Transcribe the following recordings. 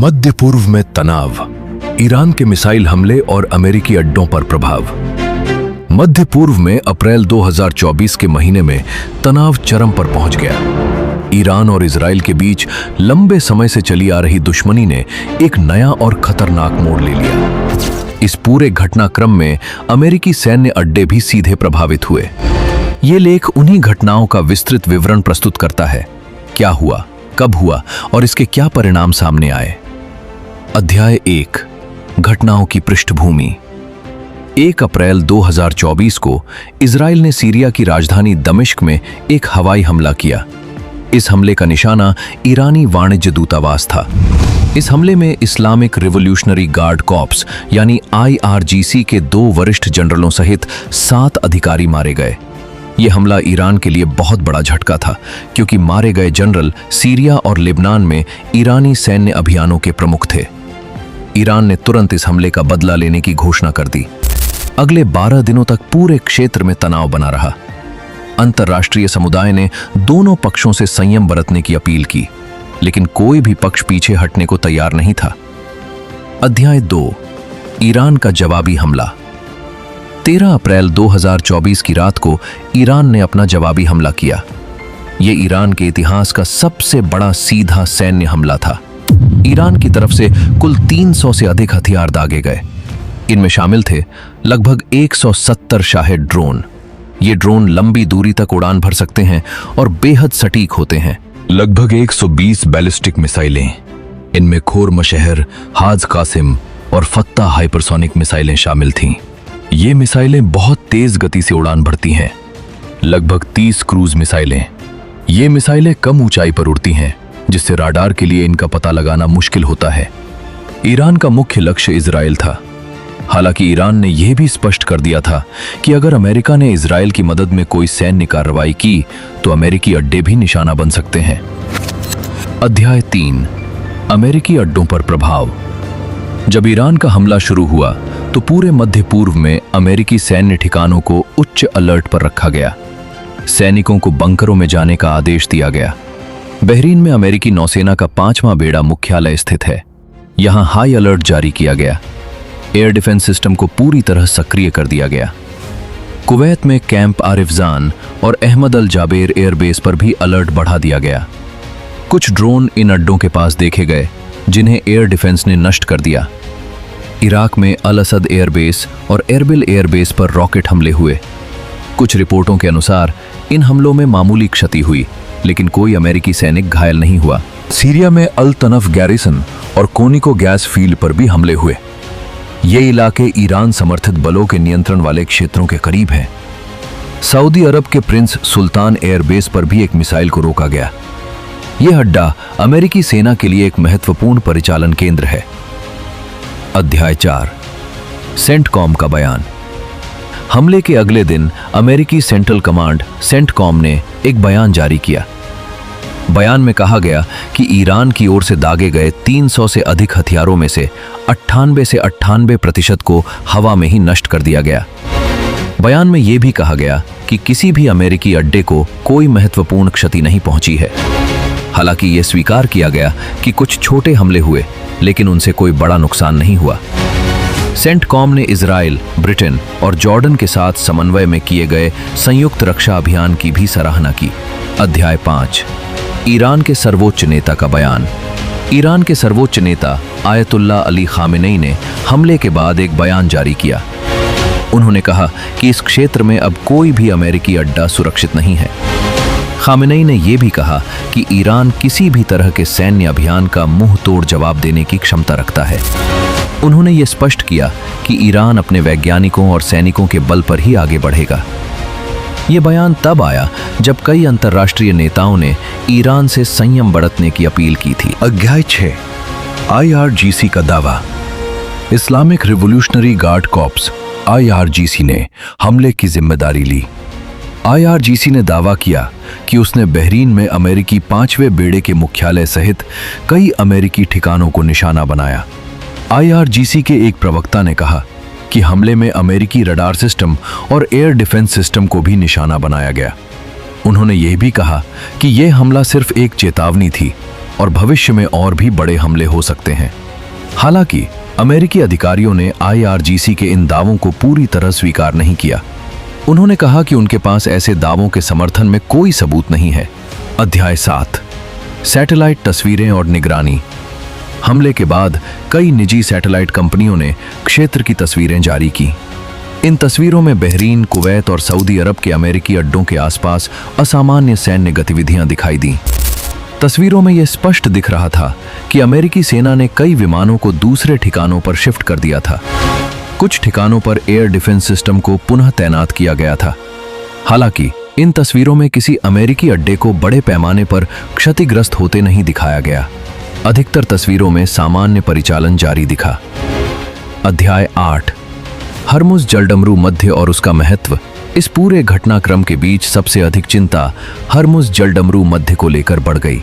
मध्य पूर्व में तनाव, ईरान के मिसाइल हमले और अमेरिकी अड्डों पर प्रभाव। मध्य पूर्व में अप्रैल 2024 के महीने में तनाव चरम पर पहुंच गया। ईरान और इजराइल के बीच लंबे समय से चली आ रही दुश्मनी ने एक नया और खतरनाक मोड़ ले लिया। इस पूरे घटनाक्रम में अमेरिकी सैन्य अड्डे भी सीधे प्रभावित हुए। ये लेख उन्हीं घटनाओं का विस्तृत विवरण प्रस्तुत करता है। क्या हुआ, कब हुआ और इसके क्या परिणाम सामने आए। अध्याय 1, घटनाओं की पृष्ठभूमि। 1 अप्रैल 2024 को इजराइल ने सीरिया की राजधानी दमिश्क में एक हवाई हमला किया। इस हमले का निशाना ईरानी वाणिज्य दूतावास था। इस हमले में इस्लामिक रिवॉल्यूशनरी गार्ड कॉर्प्स यानी IRGC के 2 वरिष्ठ जनरलों सहित 7 अधिकारी मारे गए। यह हमला ईरान के लिए बहुत बड़ा झटका था, क्योंकि मारे गए जनरल सीरिया और लेबनान में ईरानी सैन्य अभियानों के प्रमुख थे। ईरान ने तुरंत इस हमले का बदला लेने की घोषणा कर दी। अगले 12 दिनों तक पूरे क्षेत्र में तनाव बना रहा। अंतर्राष्ट्रीय समुदाय ने दोनों पक्षों से संयम बरतने की अपील की, लेकिन कोई भी पक्ष पीछे हटने को तैयार नहीं था। अध्याय 2, ईरान का जवाबी हमला। 13 अप्रैल 2024 की रात को ईरान ने अपना जवाबी हमला किया। यह ईरान के इतिहास का सबसे बड़ा सीधा सैन्य हमला था। ईरान की तरफ से कुल 300 से अधिक हथियार दागे गए। इनमें शामिल थे लगभग 170 शाहिद ड्रोन। ये ड्रोन लंबी दूरी तक उड़ान भर सकते हैं और बेहद सटीक होते हैं। लगभग 120 बैलिस्टिक मिसाइलें, इनमें खोर-मशहर, हाज कासिम और फत्ता हाइपरसोनिक मिसाइलें शामिल थीं। ये मिसाइलें बहुत तेज गति से उड़ान भरती हैं। लगभग 30 क्रूज मिसाइलें। ये मिसाइलें कम ऊंचाई पर उड़ती हैं, जिससे राडार के लिए इनका पता लगाना मुश्किल होता है। ईरान का मुख्य लक्ष्य इजराइल था। हालांकि ईरान ने यह भी स्पष्ट कर दिया था कि अगर अमेरिका ने इजराइल की मदद में कोई सैन्य कार्रवाई की तो अमेरिकी अड्डे भी निशाना बन सकते हैं। अध्याय 3, अमेरिकी अड्डों पर प्रभाव। जब ईरान का हमला शुरू हुआ तो पूरे मध्य पूर्व में अमेरिकी सैन्य ठिकानों को उच्च अलर्ट पर रखा गया। सैनिकों को बंकरों में जाने का आदेश दिया गया। बहरीन में अमेरिकी नौसेना का 5वां बेड़ा मुख्यालय स्थित है। यहां हाई अलर्ट जारी किया गया। एयर डिफेंस सिस्टम को पूरी तरह सक्रिय कर दिया गया। कुवैत में कैंप आरिफजान और अहमद अल जाबेर एयरबेस पर भी अलर्ट बढ़ा दिया गया। कुछ ड्रोन इन अड्डों के पास देखे गए, जिन्हें एयर डिफेंस ने नष्ट कर दिया। इराक में अल असद एयरबेस और एरबिल एयरबेस पर रॉकेट हमले हुए। कुछ रिपोर्टों के अनुसार इन हमलों में मामूली क्षति हुई, लेकिन कोई अमेरिकी सैनिक घायल नहीं हुआ। सीरिया में अल तनफ गैरिसन और कोनिको गैस फील्ड पर भी हमले हुए। ये इलाके ईरान समर्थित बलों के नियंत्रण वाले क्षेत्रों के करीब हैं। सऊदी अरब के प्रिंस सुल्तान एयरबेस पर भी एक मिसाइल को रोका गया। यह अड्डा अमेरिकी सेना के लिए एक महत्वपूर्ण परिचालन केंद्र है। अध्याय 4, सेंटकॉम का बयान। हमले के अगले दिन अमेरिकी सेंट्रल कमांड सेंटकॉम ने एक बयान जारी किया। बयान में कहा गया कि ईरान की ओर से दागे गए 300 से अधिक हथियारों में से 98 से 98% को हवा में ही नष्ट कर दिया गया। बयान में यह भी कहा गया कि किसी भी अमेरिकी अड्डे को कोई महत्वपूर्ण क्षति नहीं पहुंची है। हालांकि यह स्वीकार किया गया कि कुछ छोटे हमले हुए, लेकिन उनसे कोई बड़ा नुकसान नहीं हुआ। सेंटकॉम ने इजराइल, ब्रिटेन और जॉर्डन के साथ समन्वय में किए गए संयुक्त रक्षा अभियान की भी सराहना की। अध्याय 5, ईरान के सर्वोच्च नेता का बयान। ईरान के सर्वोच्च नेता आयतुल्लाह अली खामेनेई ने हमले के बाद एक बयान जारी किया। उन्होंने कहा कि इस क्षेत्र में अब कोई भी अमेरिकी अड्डा सुरक्षित नहीं है। खामेनेई ने यह भी कहा कि ईरान किसी भी तरह के सैन्य अभियान का मुंह तोड़ जवाब देने की क्षमता रखता है। उन्होंने ये स्पष्ट किया कि ईरान अपने वैज्ञानिकों और सैनिकों के बल पर ही आगे बढ़ेगा। ये बयान तब आया जब कई अंतर्राष्ट्रीय नेताओं ने ईरान से संयम बरतने की अपील की थी। अध्याय 6, IRGC का दावा। Islamic revolutionary guard corps IRGC ने हमले की जिम्मेदारी ली। IRGC ने दावा किया कि उसने बहरीन में अमेरिकी 5वें बेड़े के मुख्यालय सहित कई अमेरिकी ठिकानों को निशाना बनाया। IRGC के एक प्रवक्ता ने कहा कि हमले में अमेरिकी रडार सिस्टम और एयर डिफेंस सिस्टम को भी निशाना बनाया गया। उन्होंने यह भी कहा कि यह हमला सिर्फ एक चेतावनी थी, और भविष्य में और भी बड़े हमले हो सकते हैं। हालांकि अमेरिकी अधिकारियों ने IRGC के इन दावों को पूरी तरह स्वीकार नहीं किया। उन्होंने कहा कि उनके पास ऐसे दावों के समर्थन में कोई सबूत नहीं है। अध्याय 7, सैटेलाइट तस्वीरें और निगरानी। हमले के बाद कई निजी सैटेलाइट कंपनियों ने क्षेत्र की तस्वीरें जारी की। इन तस्वीरों में बहरीन, कुवैत और सऊदी अरब के अमेरिकी अड्डों के आसपास असामान्य सैन्य गतिविधियां दिखाई दी। तस्वीरों में यह स्पष्ट दिख रहा था कि अमेरिकी सेना ने कई विमानों को दूसरे ठिकानों पर शिफ्ट कर दिया था। कुछ ठिकानों पर एयर डिफेंस सिस्टम को पुनः तैनात किया गया था। हालांकि इन तस्वीरों में किसी अमेरिकी अड्डे को बड़े पैमाने पर क्षतिग्रस्त होते नहीं दिखाया गया। अधिकतर तस्वीरों में सामान्य परिचालन जारी दिखा। अध्याय 8, हर्मुज जलडमरू मध्य और उसका महत्व। इस पूरे घटनाक्रम के बीच सबसे अधिक चिंता हर्मुज जलडमरू मध्य को लेकर बढ़ गई।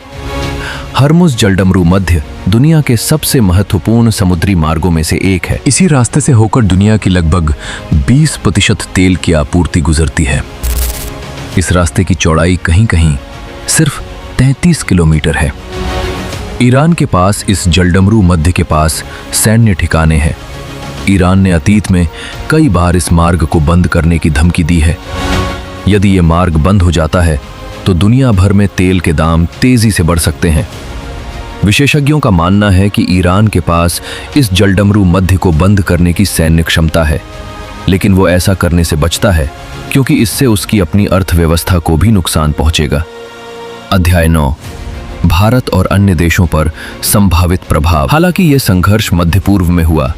हर्मुज जलडमरू मध्य दुनिया के सबसे महत्वपूर्ण समुद्री मार्गों में से एक है। इसी रास्ते से होकर दुनिया की लगभग 20% तेल की आपूर्ति गुजरती है। इस रास्ते की चौड़ाई कहीं कहीं सिर्फ 33 किलोमीटर है। ईरान के पास इस जलडमरू मध्य के पास सैन्य ठिकाने हैं। ईरान ने अतीत में कई बार इस मार्ग को बंद करने की धमकी दी है। यदि ये मार्ग बंद हो जाता है तो दुनिया भर में तेल के दाम तेजी से बढ़ सकते हैं। विशेषज्ञों का मानना है कि ईरान के पास इस जलडमरू मध्य को बंद करने की सैन्य क्षमता है, लेकिन वो ऐसा करने से बचता है क्योंकि इससे उसकी अपनी अर्थव्यवस्था को भी नुकसान पहुंचेगा। अध्याय 9, भारत और अन्य देशों पर संभावित प्रभाव। हालांकि यह संघर्ष मध्य पूर्व में हुआ,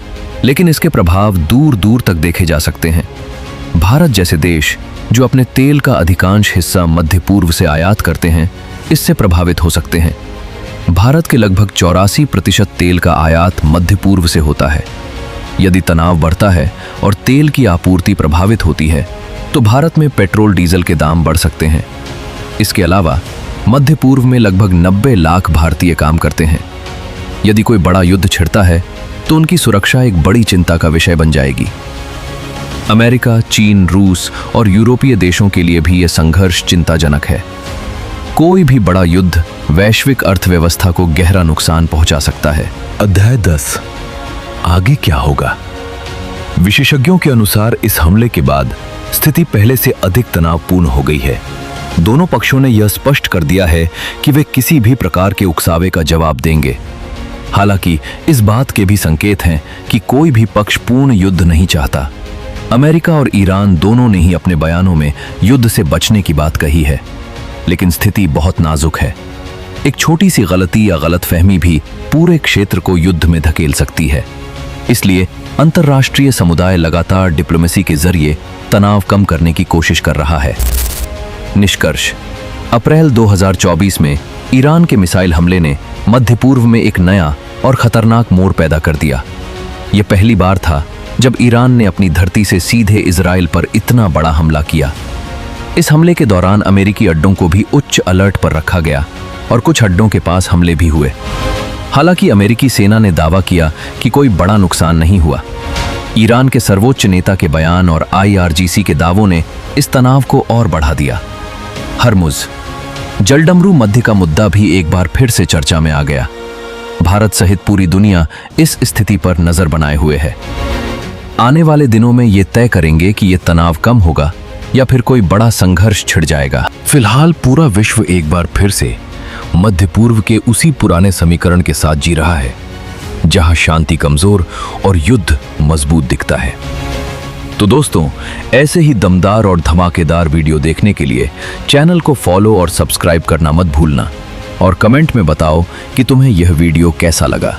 लेकिन इसके प्रभाव दूर दूर तक देखे जा सकते हैं। भारत जैसे देश जो अपने तेल का अधिकांश हिस्सा मध्य पूर्व से आयात करते हैं, इससे प्रभावित हो सकते हैं। भारत के लगभग 84% तेल का आयात मध्य पूर्व से होता है। यदि तनाव बढ़ता है और तेल की आपूर्ति प्रभावित होती है तो भारत में पेट्रोल डीजल के दाम बढ़ सकते हैं। इसके अलावा मध्य पूर्व में लगभग 90 लाख भारतीय काम करते हैं। यदि कोई बड़ा युद्ध छिड़ता है तो उनकी सुरक्षा एक बड़ी चिंता का विषय बन जाएगी। अमेरिका, चीन, रूस और यूरोपीय देशों के लिए भी यह संघर्ष चिंताजनक है। कोई भी बड़ा युद्ध वैश्विक अर्थव्यवस्था को गहरा नुकसान पहुंचा सकता है। अध्याय 10, आगे क्या होगा। विशेषज्ञों के अनुसार इस हमले के बाद स्थिति पहले से अधिक तनावपूर्ण हो गई है। दोनों पक्षों ने यह स्पष्ट कर दिया है कि वे किसी भी प्रकार के उकसावे का जवाब देंगे। हालांकि इस बात के भी संकेत हैं कि कोई भी पक्ष पूर्ण युद्ध नहीं चाहता। अमेरिका और ईरान दोनों ने ही अपने बयानों में युद्ध से बचने की बात कही है, लेकिन स्थिति बहुत नाजुक है। एक छोटी सी गलती या गलतफहमी भी पूरे क्षेत्र को युद्ध में धकेल सकती है। इसलिए अंतर्राष्ट्रीय समुदाय लगातार डिप्लोमेसी के जरिए तनाव कम करने की कोशिश कर रहा है। निष्कर्ष, अप्रैल 2024 में ईरान के मिसाइल हमले ने मध्य पूर्व में एक नया और खतरनाक मोड़ पैदा कर दिया। यह पहली बार था जब ईरान ने अपनी धरती से सीधे इजराइल पर इतना बड़ा हमला किया। इस हमले के दौरान अमेरिकी अड्डों को भी उच्च अलर्ट पर रखा गया और कुछ अड्डों के पास हमले भी हुए। हालांकि अमेरिकी सेना ने दावा किया कि कोई बड़ा नुकसान नहीं हुआ। ईरान के सर्वोच्च नेता के बयान और IRGC के दावों ने इस तनाव को और बढ़ा दिया। हर्मुज जलडमरू मध्य का मुद्दा भी एक बार फिर से चर्चा में आ गया। भारत सहित पूरी दुनिया इस स्थिति पर नजर बनाए हुए है। आने वाले दिनों में ये तय करेंगे कि ये तनाव कम होगा या फिर कोई बड़ा संघर्ष छिड़ जाएगा। फिलहाल पूरा विश्व एक बार फिर से मध्य पूर्व के उसी पुराने समीकरण के साथ जी रहा है, जहां शांति कमजोर और युद्ध मजबूत दिखता है। तो दोस्तों, ऐसे ही दमदार और धमाकेदार वीडियो देखने के लिए चैनल को फॉलो और सब्सक्राइब करना मत भूलना और कमेंट में बताओ कि तुम्हें यह वीडियो कैसा लगा।